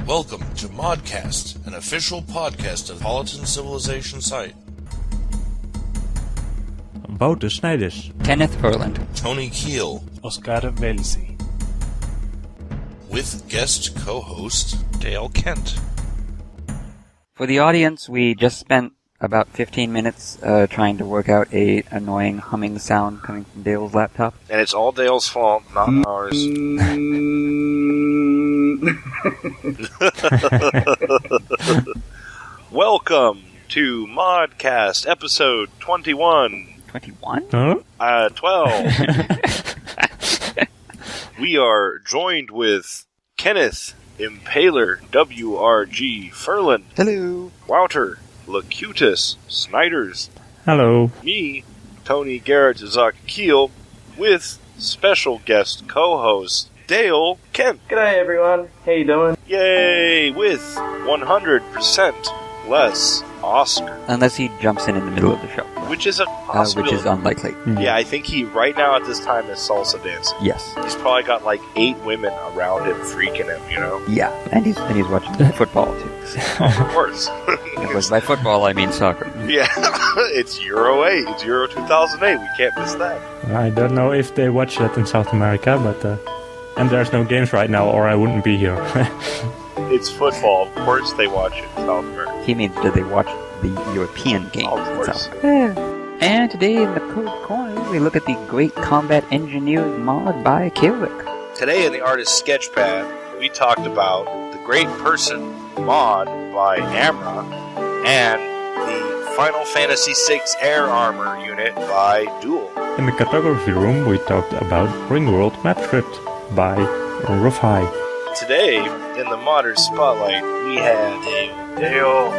Welcome to ModCast, an official podcast of Politan Civilization site. Wouter Snijders, Kenneth Ferland, Tony Kiehl, Oscar Velsi, with guest co-host Dale Kent. For the audience, we just spent about 15 minutes trying to work out a annoying humming sound coming from Dale's laptop. And it's all Dale's fault, not ours. Welcome to ModCast episode 21. 21? Huh? 12. We are joined with Kenneth, Impaler, WRG, Ferland, Hello. Wouter, Locutus, Snijders, Hello. me, Tony GarretSidzaka Kiehl, with special guest co-host Dale Kent. G'day everyone, how you doing? Yay! With 100% less Oscar, Unless he jumps in the middle of the show, which is a which possibility. is unlikely. Yeah, I think he right now at this time is salsa dancing. Yes. He's probably got like 8 women around him freaking him, you know? Yeah, and he's watching football too. Of course. Because by football I mean soccer. Yeah, it's Euro 8. It's Euro 2008. We can't miss that. I don't know if they watch that in South America, but and there's no games right now, or I wouldn't be here. It's football. Of course they watch it in South America. He means do they watch the European games? Of course. And today in the Code Corner, we look at the Great Combat Engineers mod by Kailric. Today in the Artist Sketchpad, we talked about the Great Person mod by Amra and the Final Fantasy VI Air Armor unit by Duel. In the Cartography Room, we talked about Ringworld Script by Rufai. Today, in the Modern Spotlight, we had Dale.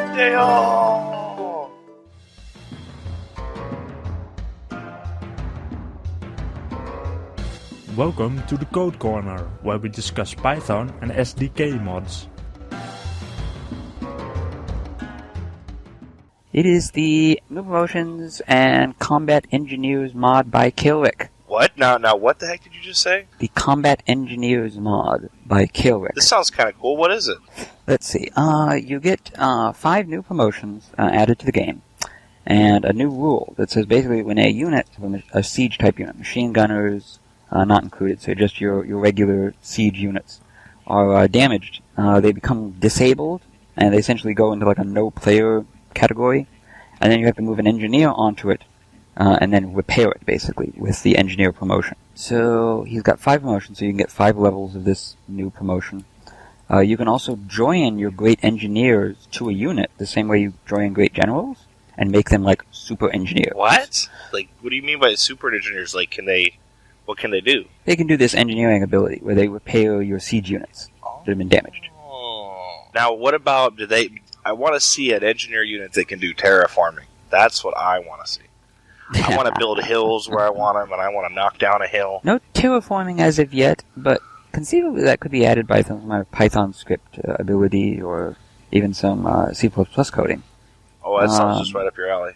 Welcome to the Code Corner, where we discuss Python and SDK mods. It is the New Promotions and Combat Engineers mod by Kailric. What? Now, what the heck did you just say? The Combat Engineers mod by Kailric. This sounds kind of cool. What is it? Let's see. You get 5 new promotions added to the game, and a new rule that says basically when a unit, a siege type unit, machine gunners not included, so just your regular siege units, are damaged, they become disabled, and they essentially go into like a no-player category, and then you have to move an engineer onto it, and then repair it, basically, with the engineer promotion. So, he's got 5 promotions, so you can get 5 levels of this new promotion. You can also join your great engineers to a unit, the same way you join great generals, and make them, like, super engineers. What? Like, what do you mean by super engineers? Like, what can they do? They can do this engineering ability, where they repair your siege units that have been damaged. Oh. Now, what about, I want to see an engineer unit that can do terraforming. That's what I want to see. I want to build hills where I want them, and I want to knock down a hill. No terraforming as of yet, but conceivably that could be added by some kind of Python script ability, or even some C++ coding. Oh, that sounds just right up your alley.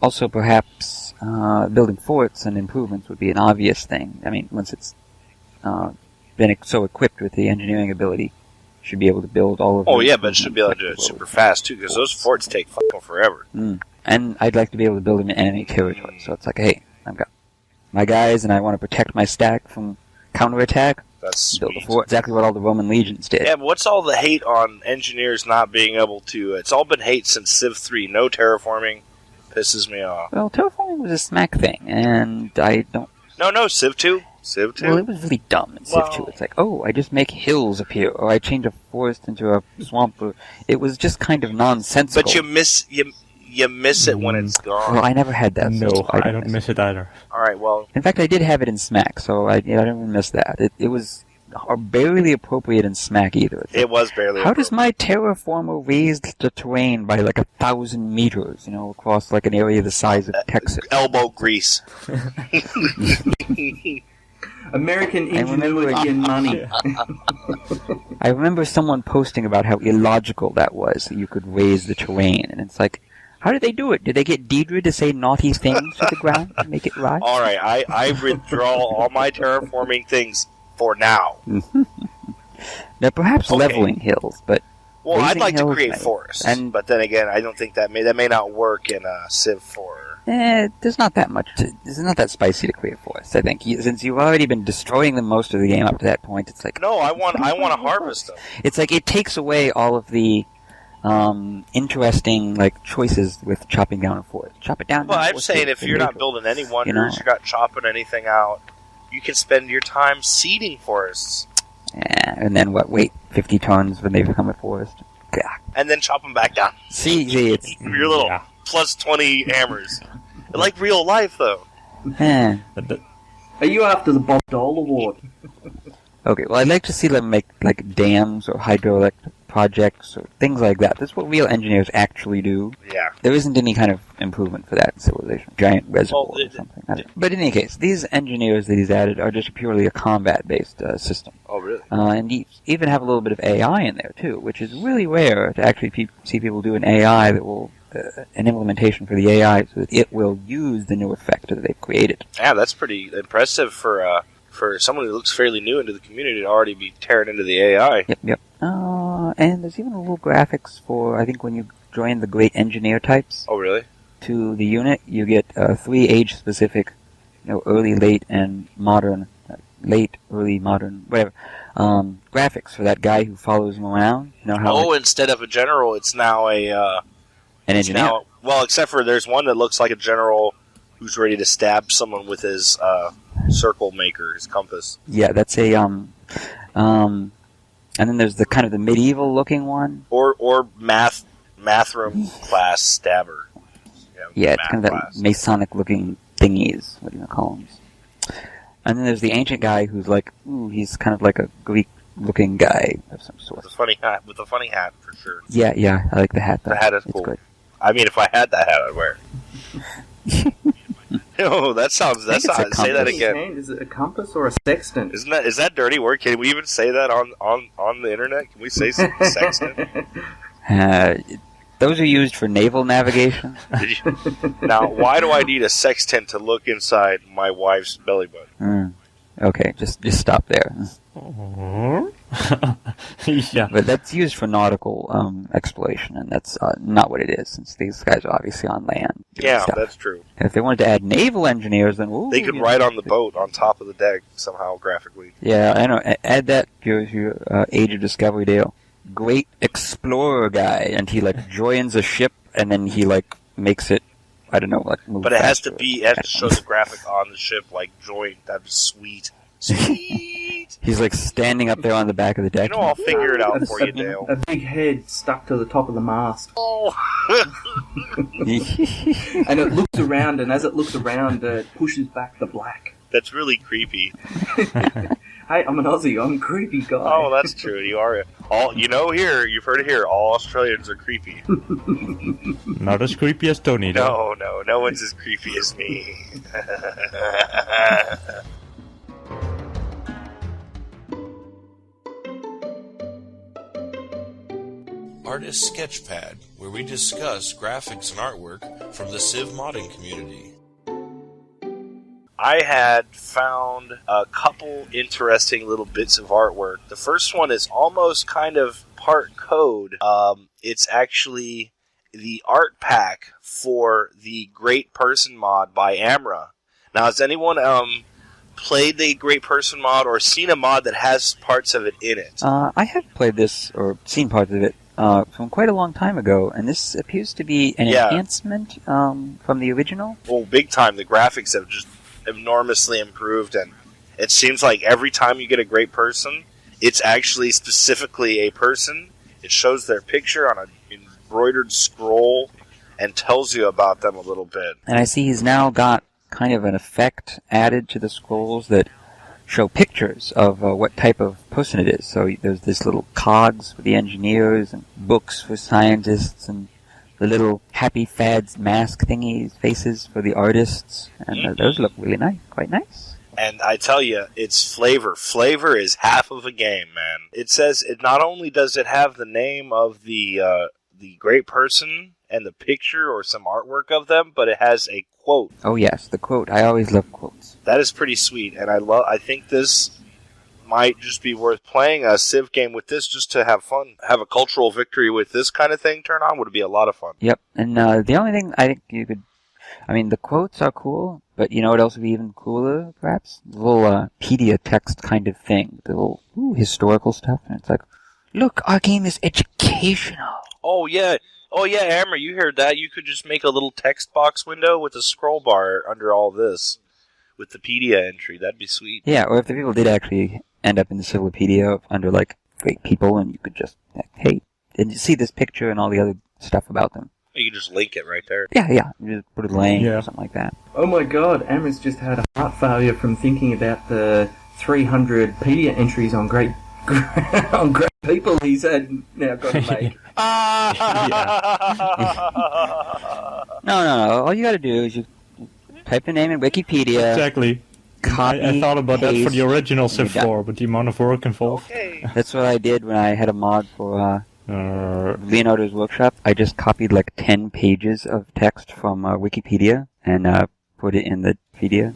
Also, perhaps building forts and improvements would be an obvious thing. I mean, once it's been so equipped with the engineering ability, should be able to build all of. Oh yeah, but it should be able to do it super fast too, because those forts take fucking forever. And I'd like to be able to build them in enemy territory. So it's like, hey, I've got my guys, and I want to protect my stack from counterattack. That's build a sweet. fort. Exactly what all the Roman legions did. Yeah, but what's all the hate on engineers not being able to? It's all been hate since Civ 3. No terraforming pisses me off. Well, terraforming was a smack thing, and I don't. No, Civ 2. Civ 2. Well, it was really dumb in Civ 2. It's like, oh, I just make hills appear, or I change a forest into a swamp. Or it was just kind of nonsensical. But you miss it when it's gone. Well, I never had that. No, so I don't miss it either. All right, well, in fact, I did have it in Smack, so I don't even miss that. It was barely appropriate in Smack either. it was barely. How does my terraformer raise the terrain by like 1,000 meters, across like an area the size of Texas? Elbow grease. American ingenuity and money. I remember someone posting about how illogical that was, that you could raise the terrain, and it's like, how did they do it? Did they get Deidre to say naughty things to the ground to make it rise? All right, I withdraw all my terraforming things for now. Now, perhaps leveling hills, but well, I'd like to hills, create forests, but then again, I don't think that may not work in Civ 4. There's not that much. It's not that spicy to create forests. I think since you've already been destroying them most of the game up to that point, it's like no, I want to harvest them. It's like it takes away all of the interesting choices with chopping down a forest. Chop it down. Well, I'm saying if you're not building any wonders, you're not chopping anything out, you can spend your time seeding forests. Yeah, and then wait 50 tons when they become a forest. Yeah. And then chop them back down. See, it's your little plus 20 hammers. Like real life, though. Are you after the Bob Dole Award? Okay, well, I'd like to see them make dams or hydroelectric projects or things like that. That's what real engineers actually do. Yeah. There isn't any kind of improvement for that in Civilization. Giant reservoir or something. But in any case, these engineers that he's added are just purely a combat-based system. Oh, really? And you even have a little bit of AI in there, too, which is really rare to actually see people do an AI that will... an implementation for the AI so that it will use the new effect that they've created. Yeah, that's pretty impressive for someone who looks fairly new into the community to already be tearing into the AI. Yep. And there's even a little graphics for, I think, when you join the Great Engineer types. Oh, really? To the unit, you get 3 age-specific, early, late, and modern, late, early, modern, whatever, graphics for that guy who follows him around. Instead of a general, it's now an engineer. Well, except for there's one that looks like a general who's ready to stab someone with his circle maker, his compass. Yeah, that's a and then there's the kind of the medieval looking one. Or math room class stabber. Yeah, it's kind of that Masonic looking thingies. What do you call them? And then there's the ancient guy who's he's kind of like a Greek looking guy of some sort. With a funny hat for sure. Yeah, I like the hat though. The hat is cool. Good. I mean, if I had that hat, I'd wear it. No, that sounds. Say that again. Is it a compass or a sextant? Is that dirty word? Can we even say that on the internet? Can we say sextant? Those are used for naval navigation. Now, why do I need a sextant to look inside my wife's belly button? Okay, just stop there. Yeah, but that's used for nautical exploration, and that's not what it is, since these guys are obviously on land. Yeah, that's true. If they wanted to add naval engineers, then they could ride on the boat on top of the deck somehow graphically. Yeah, I know. Add that to your Age of Discovery deal. Great explorer guy, and he joins a ship, and then he makes it. I don't know, move. But it has to show the graphic on the ship, joined. That'd be sweet. Sweet. He's standing up there on the back of the deck. I'll figure it out for you, Dale. A big head stuck to the top of the mast. Oh. And it looks around, and as it looks around, it pushes back the black. That's really creepy. Hey, I'm an Aussie. I'm a creepy guy. Oh, that's true. You are. Here, you've heard it here. All Australians are creepy. Not as creepy as Tony, though. No one's as creepy as me. Artist Sketchpad, where we discuss graphics and artwork from the Civ modding community. I had found a couple interesting little bits of artwork. The first one is almost kind of part code. It's actually the Artpack for the Great Person mod by Amra. Now, has anyone played the Great Person mod or seen a mod that has parts of it in it? I have played this or seen parts of it from quite a long time ago, and this appears to be an enhancement from the original. Well, big time. The graphics have just enormously improved, and it seems like every time you get a great person, it's actually specifically a person. It shows their picture on an embroidered scroll and tells you about them a little bit. And I see he's now got kind of an effect added to the scrolls that show pictures of what type of person it is. So there's this little cogs for the engineers and books for scientists and the little happy fads mask thingies, faces for the artists, and those look really nice, quite nice. And I tell you, it's flavor. Flavor is half of a game, man. It says it not only does it have the name of the great person and the picture or some artwork of them, but it has a quote. Oh yes, the quote. I always love quotes. That is pretty sweet, and I think this might just be worth playing a Civ game with this just to have fun. Have a cultural victory with this kind of thing turn on would be a lot of fun. Yep, and the only thing I think you could... I mean, the quotes are cool, but you know what else would be even cooler, perhaps? The little pedia text kind of thing. The little historical stuff, and it's like, look, our game is educational. Oh, yeah, Amra, you heard that. You could just make a little text box window with a scroll bar under all this with the pedia entry. That'd be sweet. Yeah, or if the people did actually end up in the Civilopedia under, like, great people, and you could just, like, hey, did you see this picture and all the other stuff about them? You can just link it right there. Yeah. You just put a link or something like that. Oh my god, Amra's just had a heart failure from thinking about the 300 pedia entries on great people he's now got to make. No. All you gotta do is you type the name in Wikipedia. Exactly. Copy, I thought about that for the original Civ you're 4, but the amount of work involved. Okay. That's what I did when I had a mod for Leonardo's Workshop. I just copied like 10 pages of text from Wikipedia and put it in the pedia.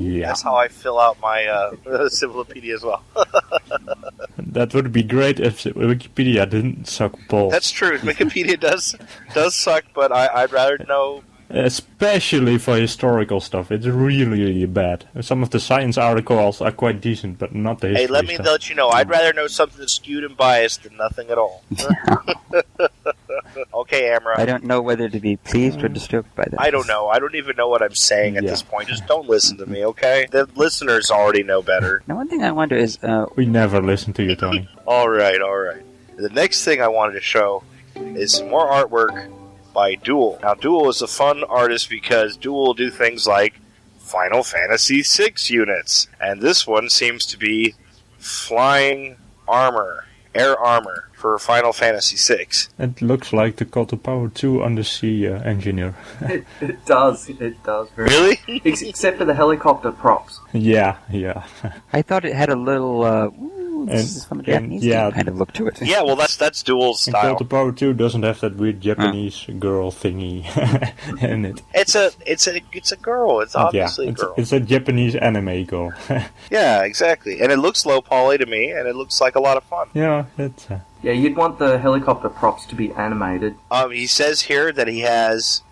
Yeah. That's how I fill out my Civilopedia as well. That would be great if Wikipedia didn't suck balls. That's true. Wikipedia does suck, but I'd rather know. Especially for historical stuff, it's really, really bad. Some of the science articles are quite decent, but not the history Hey, let me stuff. let you know, I'd rather know something that's skewed and biased than nothing at all. Okay, Amra. I don't know whether to be pleased or disturbed by that. I don't know. I don't even know what I'm saying at this point. Just don't listen to me, okay? The listeners already know better. Now, one thing I wonder is... We never listen to you, Tony. All right. The next thing I wanted to show is some more artwork by Duel. Now, Duel is a fun artist because Duel will do things like Final Fantasy VI units. And this one seems to be flying armor, air armor for Final Fantasy VI. It looks like the Call to Power 2 undersea engineer. It does. Really? Except for the helicopter props. Yeah. I thought it had a little... this is from a Japanese game kind of look to it. Yeah, well, that's Duel's And Call style. to Power 2 doesn't have that weird Japanese girl thingy in it. It's a girl. It's obviously a girl. It's a Japanese anime girl. Yeah, exactly. And it looks low poly to me, and it looks like a lot of fun. Yeah, it's... Yeah, you'd want the helicopter props to be animated. He says here that he has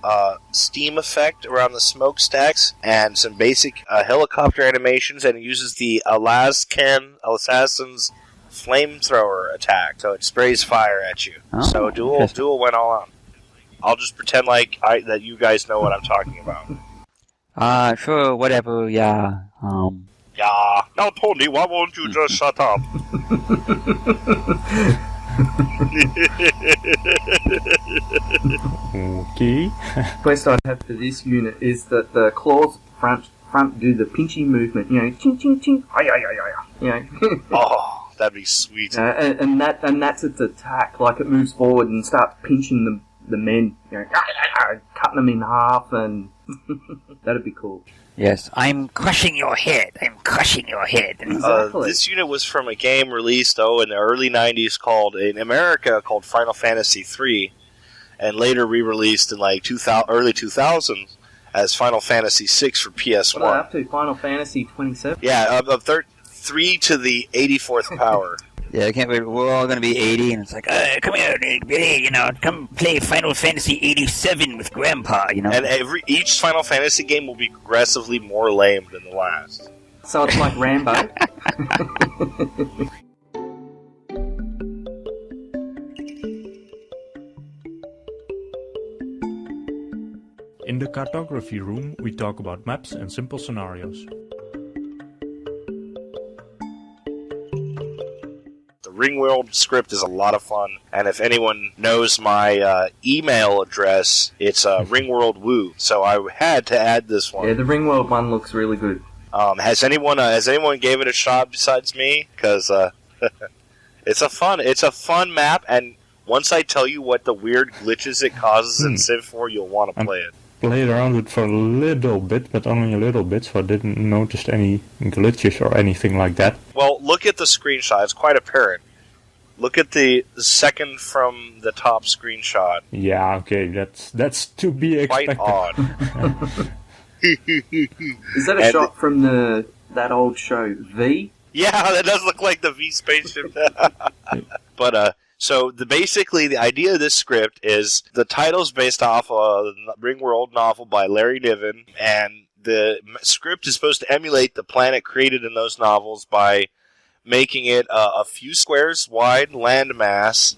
steam effect around the smokestacks and some basic helicopter animations, and he uses the Assassin's flamethrower attack, so it sprays fire at you. Oh, so Duel went all out. I'll just pretend like that you guys know what I'm talking about. Sure, whatever, yeah. Yeah. Now, Tony, why won't you just shut up? Okay. Quest I'd have for this unit is that the claws front do the pinchy movement. You know, ching ching ching, you know. Oh, that'd be sweet. And that's its attack. Like it moves forward and starts pinching the men, you know, cutting them in half, and that'd be cool. Yes, I'm crushing your head. Exactly. This unit was from a game released, in the early 90s in America called Final Fantasy III, and later re-released in like early 2000s as Final Fantasy VI for PS1. What are they up to? Final Fantasy 27? Yeah, 3 to the 84th power. Yeah, I can't believe we're all going to be 80, and it's like, come here, come play Final Fantasy 87 with Grandpa, you know. And each Final Fantasy game will be progressively more lame than the last. So it's like Rambo. In the Cartography Room, we talk about maps and simple scenarios. The Ringworld Script is a lot of fun, and if anyone knows my email address, it's ringworldwoo, so I had to add this one. Yeah, the Ringworld one looks really good. Has anyone gave it a shot besides me? Because it's a fun map, and once I tell you what the weird glitches it causes in Civ 4, you'll want to play it. Played around with it for a little bit, but only a little bit, so I didn't notice any glitches or anything like that. Well, look at the screenshot. It's quite apparent. Look at the second from the top screenshot. Yeah, okay, that's to be expected. Quite odd. Is that a shot from that old show, V? Yeah, that does look like the V spaceship. But so basically the idea of this script is the title's based off a Ringworld novel by Larry Niven, and the script is supposed to emulate the planet created in those novels by making it a few squares wide landmass,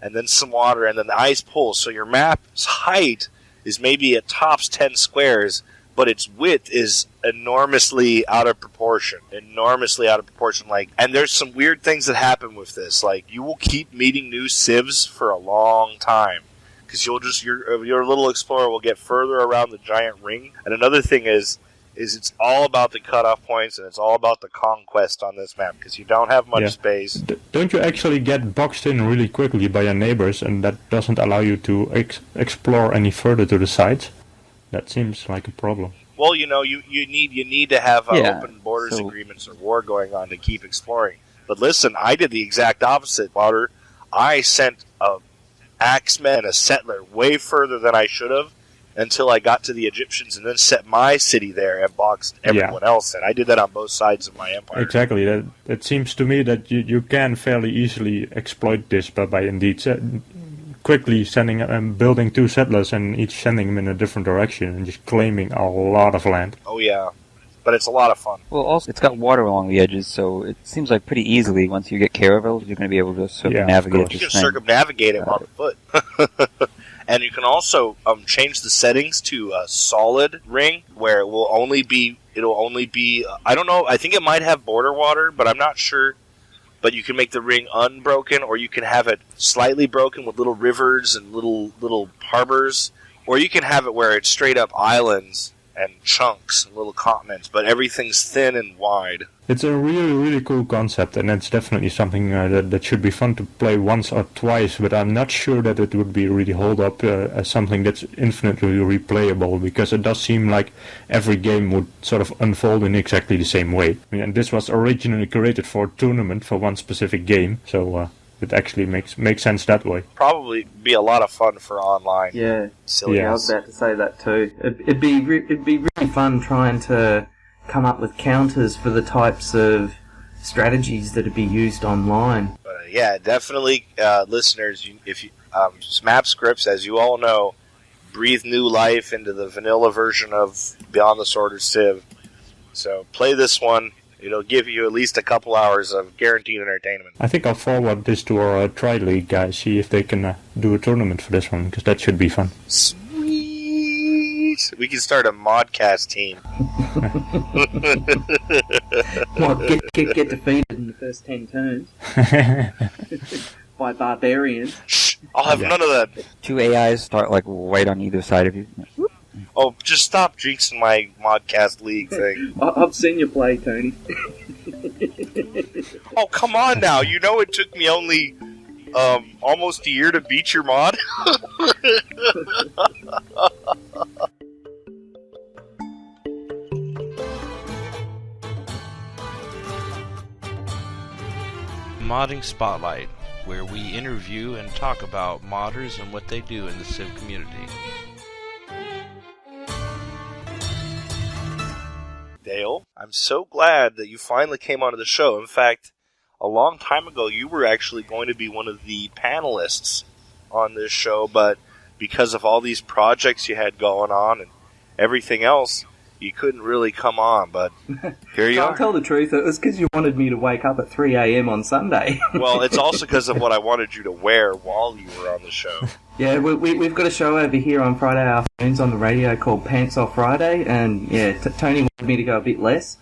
and then some water, and then the ice pools. So your map's height is maybe at tops 10 squares, but its width is enormously out of proportion. Like, and there's some weird things that happen with this. Like, you will keep meeting new civs for a long time, because your little explorer will get further around the giant ring. And another thing is it's all about the cutoff points, and it's all about the conquest on this map, because you don't have much space. Don't you actually get boxed in really quickly by your neighbors, and that doesn't allow you to explore any further to the sides? That seems like a problem. Well, you need to have open borders agreements or war going on to keep exploring. But listen, I did the exact opposite, Wouter. I sent a axeman and a settler way further than I should have until I got to the Egyptians, and then set my city there and boxed everyone else in. I did that on both sides of my empire. Exactly. It seems to me that you can fairly easily exploit this by indeed quickly building 2 settlers and each sending them in a different direction and just claiming a lot of land. Oh yeah, but it's a lot of fun. Well, also it's got water along the edges, so it seems like pretty easily once you get Caravel, you're going to be able to circumnavigate. You can circumnavigate it on foot. And you can also change the settings to a solid ring, where it'll only be. I don't know. I think it might have border water, but I'm not sure. But you can make the ring unbroken, or you can have it slightly broken with little rivers and little harbors, or you can have it where it's straight up islands and chunks and little continents, but everything's thin and wide. It's a really, really cool concept, and it's definitely something that should be fun to play once or twice, but I'm not sure that it would be really hold up as something that's infinitely replayable, because it does seem like every game would sort of unfold in exactly the same way. I mean, and this was originally created for a tournament for one specific game, so it actually makes sense that way. Probably be a lot of fun for online. Yeah, silly. Yeah, I was about to say that too. It'd be really fun trying to come up with counters for the types of strategies that would be used online. Yeah, definitely, listeners. Map scripts, as you all know, breathe new life into the vanilla version of Beyond the Sword or Civ. So play this one. It'll give you at least a couple hours of guaranteed entertainment. I think I'll forward this to our Tri-League guys, see if they can do a tournament for this one, because that should be fun. Sweet! We can start a ModCast team. Get defeated in the first 10 turns by barbarians. Shh! I'll have none of that. 2 AIs start like right on either side of you. Oh, just stop jinxing my ModCast League thing. I've seen you play, Tony. Oh, come on now. You know it took me only almost a year to beat your mod? Modding Spotlight, where we interview and talk about modders and what they do in the Civ community. Dale, I'm so glad that you finally came onto the show. In fact, a long time ago, you were actually going to be one of the panelists on this show, but because of all these projects you had going on and everything else, you couldn't really come on, but here you are. I'll tell the truth, it was because you wanted me to wake up at 3 a.m. on Sunday. Well, it's also because of what I wanted you to wear while you were on the show. Yeah, we've got a show over here on Friday afternoons on the radio called Pants Off Friday, and yeah, Tony wanted me to go a bit less.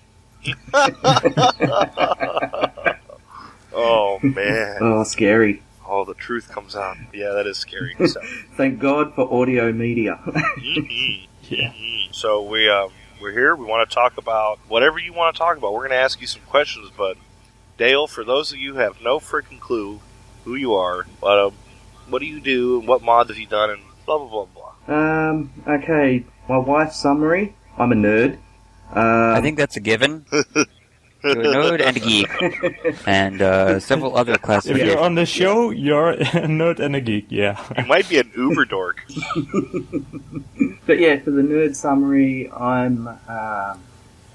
Oh, man. Oh, scary. Oh, the truth comes out. Yeah, that is scary. So. Thank God for audio media. Yeah. So we're here. We want to talk about whatever you want to talk about. We're going to ask you some questions, but Dale, for those of you who have no freaking clue who you are, what do you do, and what mods have you done, and blah, blah, blah, blah. Okay, my wife's summary, I'm a nerd. I think that's a given. You're a nerd and a geek. And several other If classifications. you're on the show, you're a nerd and a geek, yeah. You might be an uber dork. But yeah, for the nerd summary, I'm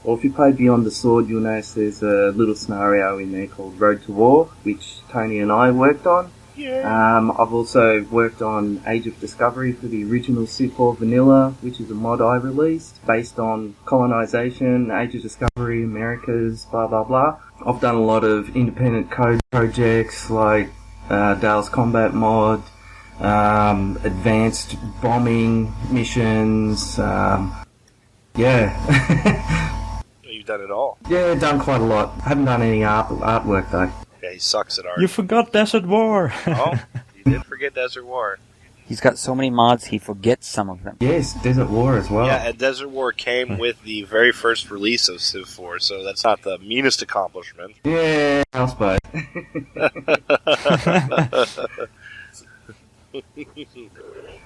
or if you play Beyond the Sword, you'll notice there's a little scenario in there called Road to War, which Tony and I worked on. Yeah. I've also worked on Age of Discovery for the original Civ 4 Vanilla, which is a mod I released based on Colonization, Age of Discovery, Americas, blah blah blah. I've done a lot of independent code projects like Dale's Combat mod, advanced bombing missions, yeah. You've done it all. Yeah, done quite a lot. Haven't done any artwork though. Yeah, he sucks at art. You forgot Desert War. Oh, you did forget Desert War. He's got so many mods, he forgets some of them. Yes, Desert War as well. Yeah, and Desert War came with the very first release of Civ 4, so that's not the meanest accomplishment. Yeah, I suppose.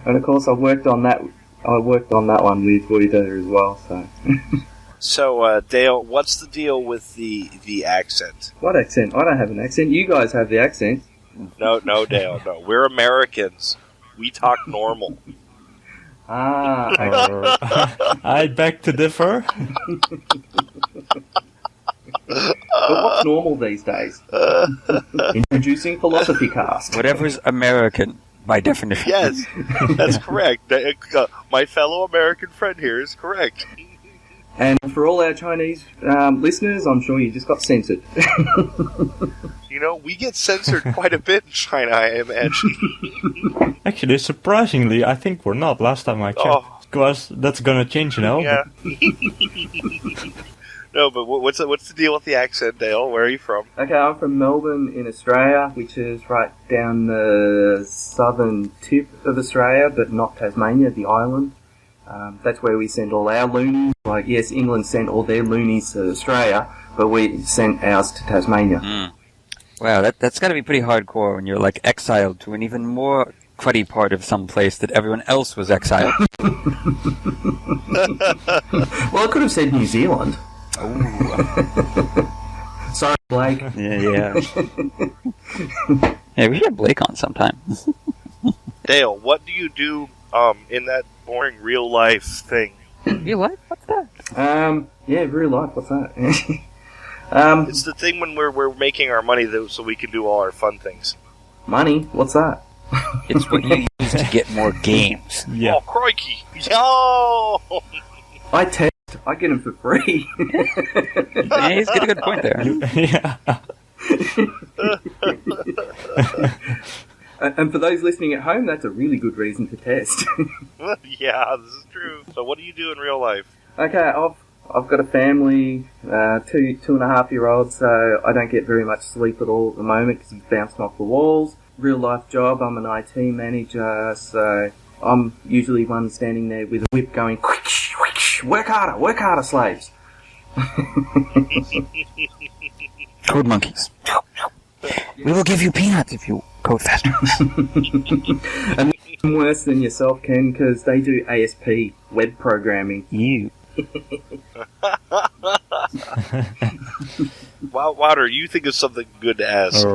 And of course, I worked on that one with Wouter as well. So. So, Dale, what's the deal with the accent? What accent? I don't have an accent. You guys have the accent. No, Dale, no. We're Americans. We talk normal. I beg to differ. But what's normal these days? Introducing Philosophy Cast. Whatever's American, by definition. Yes, that's correct. My fellow American friend here is correct. And for all our Chinese listeners, I'm sure you just got censored. You know, we get censored quite a bit in China, I imagine. Actually, surprisingly, I think we're not. Last time I checked. Because that's gonna change now. Yeah. No, but what's the deal with the accent, Dale? Where are you from? Okay, I'm from Melbourne in Australia, which is right down the southern tip of Australia, but not Tasmania, the island. That's where we send all our loonies. Like, yes, England sent all their loonies to Australia, but we sent ours to Tasmania. Mm. Wow, that's got to be pretty hardcore when you're, like, exiled to an even more cruddy part of some place that everyone else was exiled. Well, I could have said New Zealand. Ooh. Sorry, Blake. Yeah. Yeah, we should have Blake on sometime. Dale, what do you do in that boring real life thing? Real life? What's that? Yeah, real life. What's that? It's the thing when we're making our money so we can do all our fun things. Money? What's that? It's what you use to get more games. Yeah. Oh, crikey! Yo! I test. I get them for free. Yeah, he's got a good point there. Yeah. And for those listening at home, that's a really good reason to test. Yeah, this is true. So what do you do in real life? Okay, I've got a family, 2.5-year-old, so I don't get very much sleep at all at the moment because he's bouncing off the walls. Real life job, I'm an IT manager, so I'm usually one standing there with a whip going, "Quick, work harder, slaves." Code monkeys. We will give you peanuts if you code faster. And worse than yourself, Ken, because they do ASP, web programming. You. Wouter, you think of something good to ask.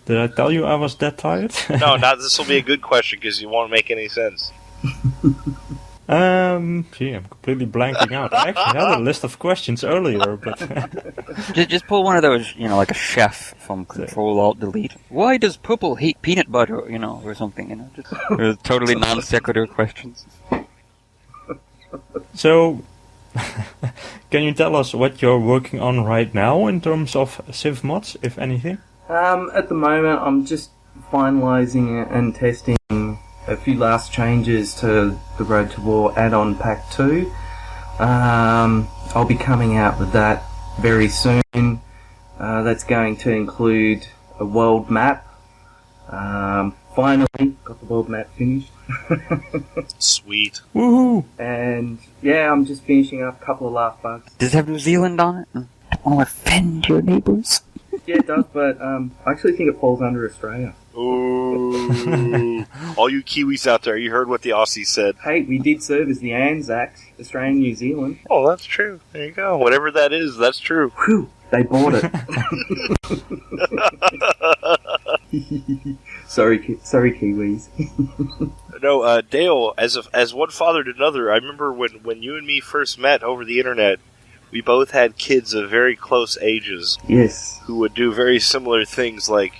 Did I tell you I was that tired? No, this will be a good question because you won't make any sense. I'm completely blanking out. I actually had a list of questions earlier, but... Just pull one of those, like a chef from Control-Alt-Delete. Why does purple hate peanut butter, or something, just totally non-sequitur questions. So, can you tell us what you're working on right now in terms of Civ mods, if anything? At the moment, I'm just finalising and testing a few last changes to the Road to War add-on Pack 2. I'll be coming out with that very soon. That's going to include a world map. Finally, got the world map finished. Sweet. Woohoo! And yeah, I'm just finishing up a couple of last bugs. Does it have New Zealand on it? I don't want to offend your neighbours. Yeah, it does, but I actually think it falls under Australia. Ooh. All you Kiwis out there, you heard what the Aussies said. Hey, we did serve as the Anzacs, Australia and New Zealand. Oh, that's true. There you go. Whatever that is, that's true. Whew, they bought it. Sorry, Kiwis. No, Dale, as one father to another, I remember when you and me first met over the internet, we both had kids of very close ages. Yes. Who would do very similar things like,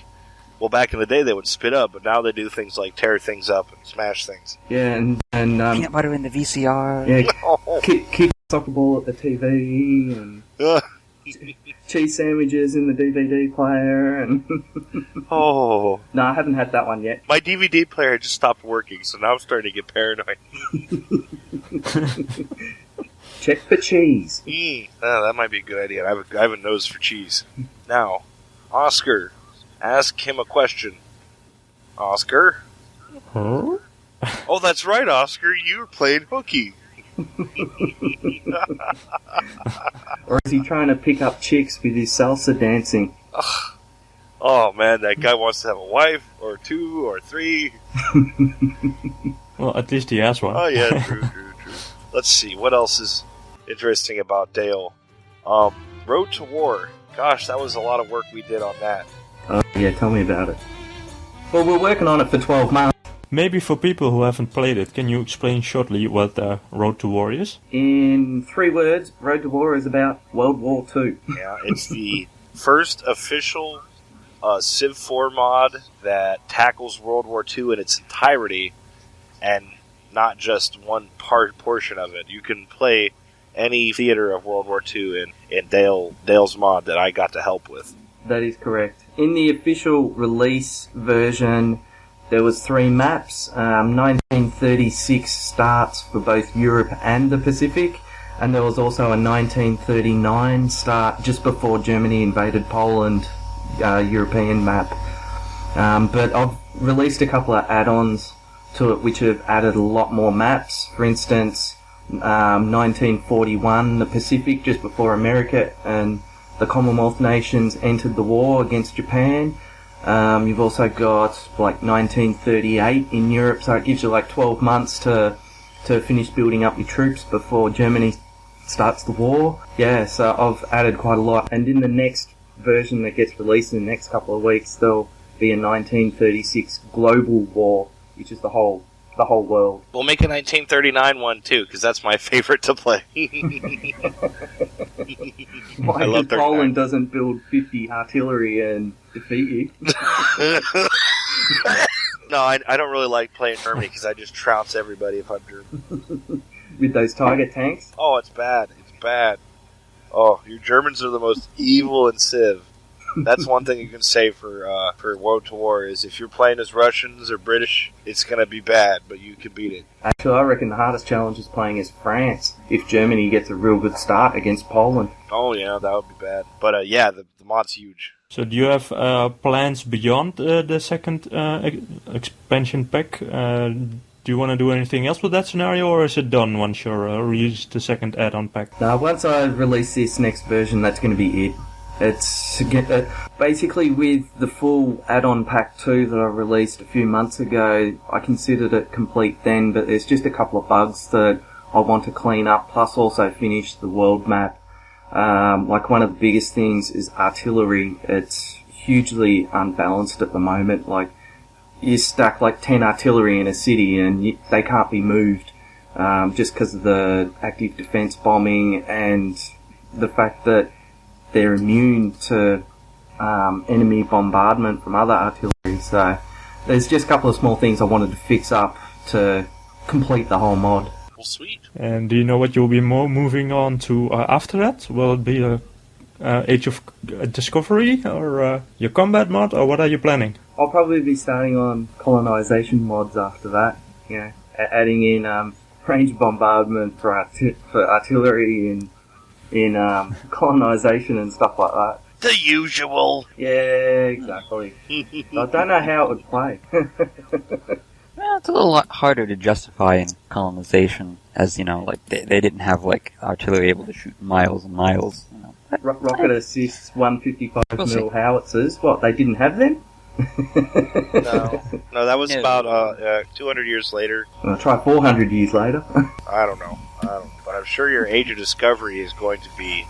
well, back in the day they would spit up, but now they do things like tear things up and smash things. Yeah, and Peanut butter in the VCR. yeah, kick a soccer ball at the TV, and cheese sandwiches in the DVD player, and Oh. No, I haven't had that one yet. My DVD player just stopped working, so now I'm starting to get paranoid. Check for cheese. That might be a good idea. I have a nose for cheese. Now, Oscar, ask him a question. Oscar? Huh? Oh, that's right, Oscar. You were playing hooky. Or is he trying to pick up chicks with his salsa dancing? Oh, man, that guy wants to have a wife, or two, or three. Well, at least he has one. Oh, yeah, true. Let's see, what else is interesting about Dale? Road to War. Gosh, that was a lot of work we did on that. Oh, yeah, tell me about it. Well, we're working on it for 12 months. Maybe for people who haven't played it, can you explain shortly what Road to War is? In 3 words, Road to War is about World War II. Yeah, it's the first official Civ 4 mod that tackles World War II in its entirety, and not just one portion of it. You can play any theater of World War II in Dale's mod that I got to help with. That is correct. In the official release version, there was 3 maps. 1936 starts for both Europe and the Pacific, and there was also a 1939 start just before Germany invaded Poland, European map. But I've released a couple of add-ons to it which have added a lot more maps. For instance, 1941, the Pacific, just before America and the Commonwealth nations entered the war against Japan. You've also got like 1938 in Europe, so it gives you like 12 months to finish building up your troops before Germany starts the war. Yeah, so I've added quite a lot. And in the next version that gets released in the next couple of weeks, there'll be a 1936 global war, which is the whole world. We'll make a 1939 one too, because that's my favorite to play. Why, I love 39. Poland doesn't build 50 artillery and defeat you. No, I don't really like playing Germany because I just trounce everybody if I'm German. With those Tiger tanks? Oh, it's bad. It's bad. Oh, you Germans are the most evil in Civ. That's one thing you can say for Road to War is if you're playing as Russians or British, it's going to be bad, but you can beat it. Actually, I reckon the hardest challenge is playing as France if Germany gets a real good start against Poland. Oh, yeah, that would be bad. But, yeah, the mod's huge. So do you have plans beyond the second expansion pack? Do you want to do anything else with that scenario, or is it done once you're released the second add-on pack? Now, once I release this next version, that's going to be it. It's basically with the full add-on pack 2 that I released a few months ago. I considered it complete then, but there's just a couple of bugs that I want to clean up, plus also finish the world map. Like one of the biggest things is artillery. It's hugely unbalanced at the moment. Like you stack like 10 artillery in a city and they can't be moved just because of the active defense bombing and the fact that they're immune to enemy bombardment from other artillery. So there's just a couple of small things I wanted to fix up to complete the whole mod. Well, sweet. And do you know what you'll be moving on to after that? Will it be Age of Discovery or your combat mod, or what are you planning? I'll probably be starting on colonization mods after that. Yeah, adding in range bombardment for artillery and in colonization and stuff like that. The usual. Yeah, exactly. I don't know how it would play. Well, it's a little lot harder to justify in colonization, as you know, like they didn't have like artillery able to shoot miles and miles. You know. Rocket assists 155mm howitzers. What, they didn't have them? No, that was about 200 years later. I'll try 400 years later. I don't know. But I'm sure your Age of Discovery is going to be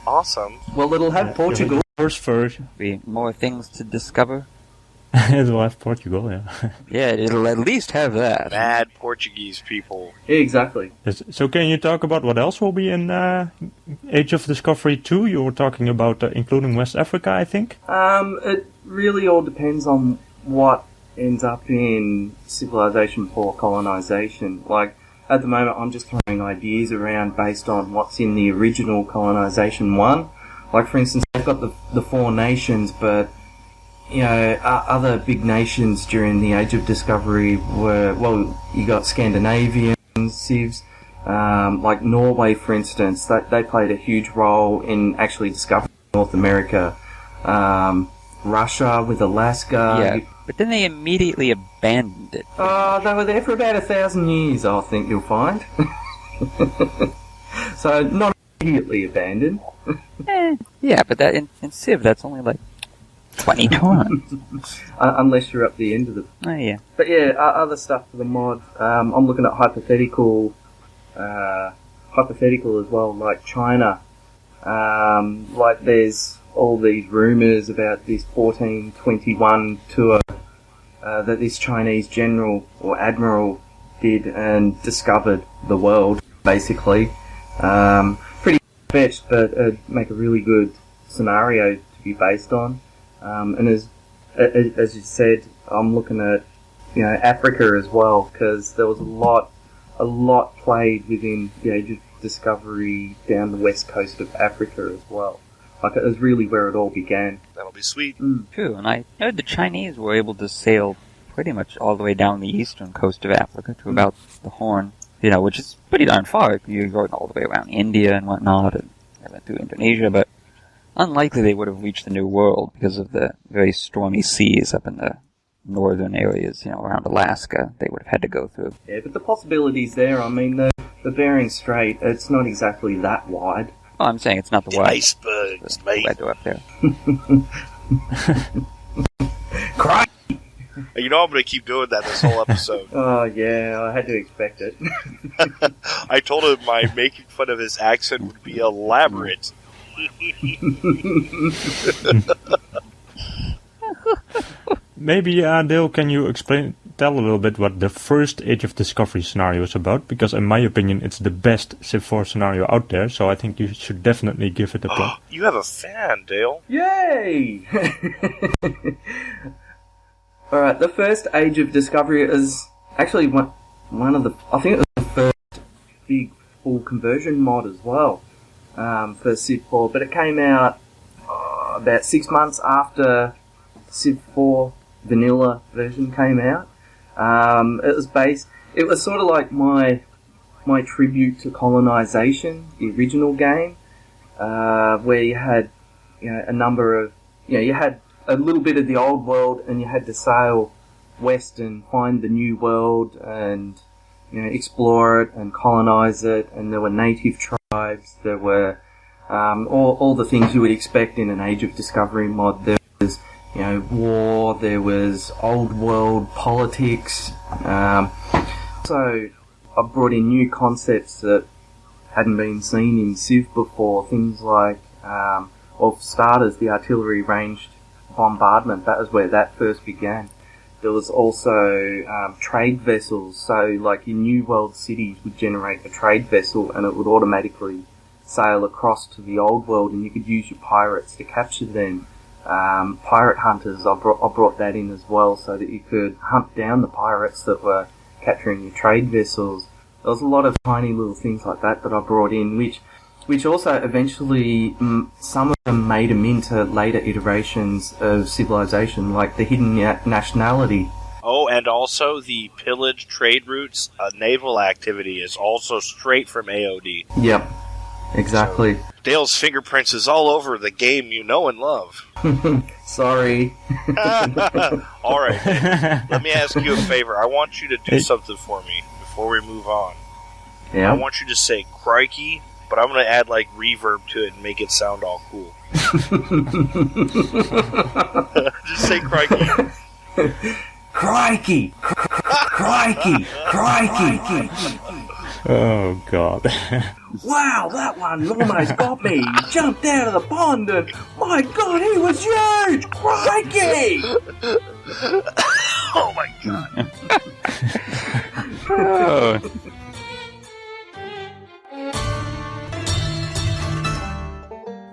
awesome. Well, it'll have Portugal. First version. Be more things to discover. It'll have Portugal, yeah. Yeah, it'll at least have that. Mad Portuguese people. Yeah, exactly. So can you talk about what else will be in Age of Discovery 2, you were talking about including West Africa, I think? It really all depends on what ends up in Civilization 4 Colonization. Like, at the moment, I'm just throwing ideas around based on what's in the original Colonization 1. Like, for instance, they've got the 4 nations, but, you know, other big nations during the Age of Discovery were, well, you got Scandinavian civs, like Norway, for instance, they played a huge role in actually discovering North America. Russia with Alaska. Yeah, but then they immediately abandoned it. They were there for about 1,000 years, I think you'll find. So, not immediately abandoned. Yeah, but that in Civ, that's only like 20 times. Unless you're up the end of the... Oh, yeah. But yeah, other stuff for the mod. I'm looking at hypothetical as well, like China. Like there's all these rumours about this 1421 tour that this Chinese general or admiral did and discovered the world, basically. Pretty fetched, but make a really good scenario to be based on. And as you said, I'm looking at, you know, Africa as well, because there was a lot played within the Age of Discovery down the west coast of Africa as well. Like, it was really where it all began. That'll be sweet. True, and I heard the Chinese were able to sail pretty much all the way down the eastern coast of Africa to about the Horn, you know, which is pretty darn far. You're going all the way around India and whatnot, and they went through Indonesia, but unlikely they would have reached the New World because of the very stormy seas up in the northern areas, you know, around Alaska, they would have had to go through. Yeah, but the possibilities there, I mean, the Bering Strait, it's not exactly that wide. Oh, I'm saying it's not the wide. Icebergs, mate. Weather up there. Crikey! You know I'm going to keep doing that this whole episode. Oh, yeah, I had to expect it. I told him my making fun of his accent would be elaborate. Maybe, Dale, can you tell a little bit what the first Age of Discovery scenario is about? Because in my opinion, it's the best Civ 4 scenario out there, so I think you should definitely give it a play. You have a fan, Dale. Yay! Alright, the first Age of Discovery is actually one of the... I think it was the first big full conversion mod as well for Civ 4, but it came out about 6 months after Civ 4 vanilla version came out. It was sort of like my tribute to Colonization, the original game, where you had, you know, a number of, you know, you had a little bit of the old world and you had to sail west and find the new world and, you know, explore it and colonize it, and there were native tribes, there were all the things you would expect in an Age of Discovery mod. There was, you know, war, there was old world politics. So I brought in new concepts that hadn't been seen in Civ before. Things like, well, for starters, the artillery ranged bombardment. That was where that first began. There was also trade vessels. So, like, your New World cities would generate a trade vessel and it would automatically sail across to the old world, and you could use your pirates to capture them. Pirate hunters, I brought that in as well, so that you could hunt down the pirates that were capturing your trade vessels. There was a lot of tiny little things like that I brought in, which also eventually, some of them made them into later iterations of Civilization, like the hidden nationality. Oh, and also the pillage trade routes, naval activity is also straight from AOD. Yep, exactly. So, Dale's fingerprints is all over the game you know and love. Sorry. Alright, let me ask you a favor. I want you to do something for me before we move on. Yeah. I want you to say Crikey, but I'm going to add like reverb to it and make it sound all cool. Just say Crikey. Crikey! Crikey! Crikey! Oh, God. Wow, that one almost got me. He jumped out of the pond and, my God, he was huge! Crikey! Oh my God.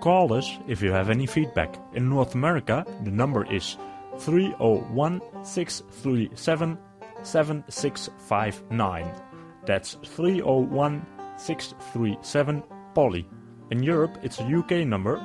call us if you have any feedback. In North America, the number is 301-637-7659. That's 301-637-POLY. In Europe, it's a UK number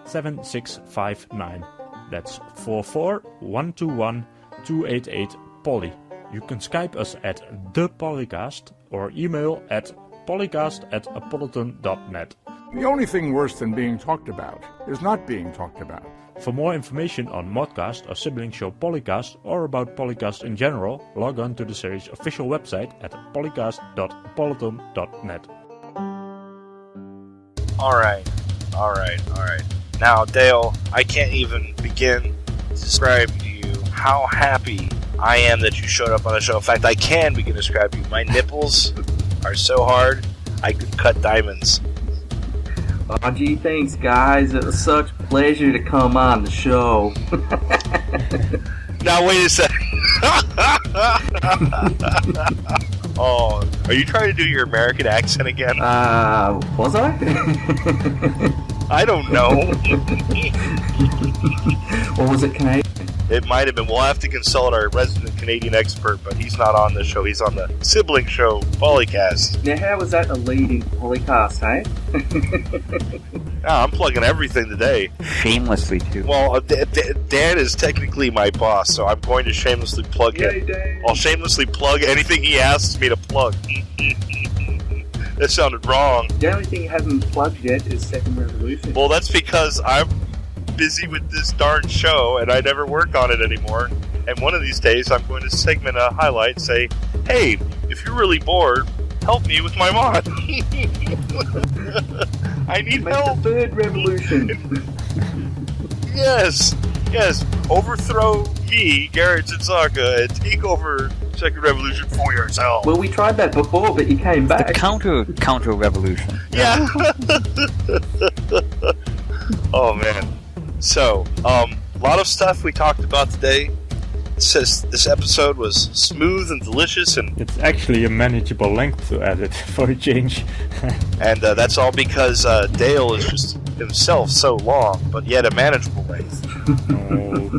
44-121-288-7659. That's 44-121-288-POLY. You can Skype us at The Polycast or email at polycast@apolitan.net. The only thing worse than being talked about is not being talked about. For more information on ModCast, our sibling show Polycast, or about Polycast in general, log on to the series' official website at polycast.apolitan.net. Alright. Now, Dale, I can't even begin to describe to you how happy I am that you showed up on the show. In fact, I can begin to describe you. My nipples are so hard, I could cut diamonds. Oh, gee, thanks, guys. It was such a pleasure to come on the show. Now, wait a second. Oh, are you trying to do your American accent again? Was I? I don't know. Or was it Canadian? It might have been. We'll have to consult our resident Canadian expert, but he's not on the show. He's on the sibling show, Polycast. Now, how was that a lead in Polycast, eh? I'm plugging everything today. Shamelessly, too. Well, Dan is technically my boss, so I'm going to shamelessly plug him. Dan. I'll shamelessly plug anything he asks me to plug. That sounded wrong. The only thing you haven't plugged yet is Second Revolution. Well, that's because I'm busy with this darn show, and I never work on it anymore. And one of these days, I'm going to segment a highlight, say, hey, if you're really bored, help me with my mod. I need help. The third revolution. Yes. Overthrow me, GarretSidzaka, and take over Second Revolution for yourself. Well, we tried that before, but you came back. The counter revolution. Yeah. Oh, man. So, a lot of stuff we talked about today. It says this episode was smooth and delicious, and It's actually a manageable length to edit for a change. and that's all because Dale is just himself so long, but yet a manageable length.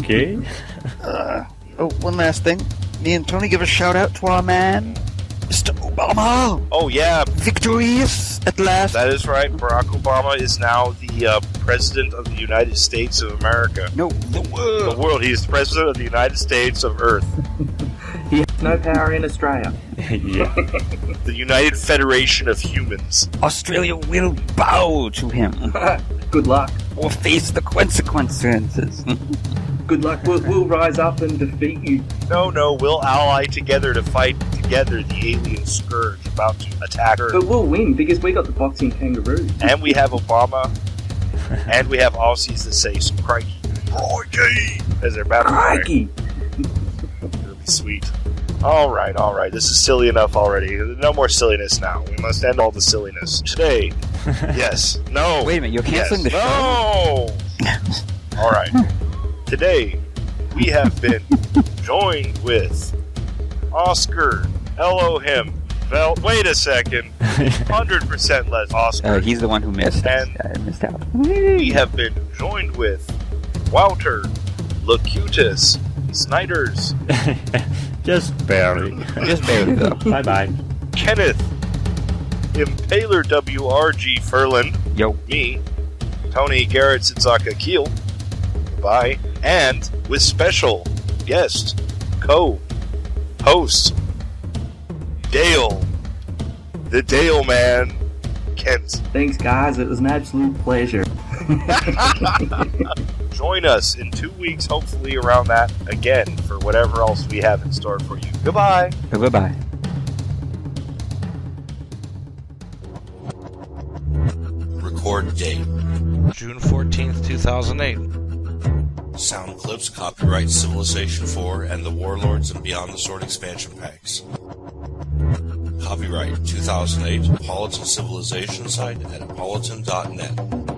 Okay. One last thing. Me and Tony give a shout out to our man, Mr. Obama. Oh yeah, Victorious at last. that is right. Barack Obama is now the President of the United States of America. No, the world. The world. He is the President of the United States of Earth. He has no power in Australia. Yeah. The United Federation of Humans. Australia will bow to him Good luck. or face the consequences. Good luck. We'll rise up and defeat you. No, we'll ally together to fight together the alien scourge about to attack Earth. But we'll win because we got the boxing kangaroo. And we have Obama. And we have Aussies that say Crikey. Crikey! As their battle cry. Crikey! It'll be sweet. Alright. This is silly enough already. No more silliness now. We must end all the silliness. Today. Yes. No. Wait a minute, you're canceling the show? No! Alright. Today, we have been joined with Oscar Elohim. Well, wait a second. 100% less Oscar. He's the one who missed. And missed out. we have been joined with Wouter, Locutus, Snijders, Just barely. Just barely, though. Bye-bye. Kenneth, Impaler WRG Ferland, Yo. me, Tony GarretSidzaka Kiehl, bye, and with special guest, co-host, Dale, the Dale Man, Kent. Thanks, guys. It was an absolute pleasure. Join us in 2 weeks, hopefully around that, again, for whatever else we have in store for you. Goodbye. Bye-bye. Record date June 14th, 2008. Sound clips copyright Civilization 4 and the Warlords and Beyond the Sword expansion packs. Copyright 2008 Apolitan Civilization site at apolitan.net.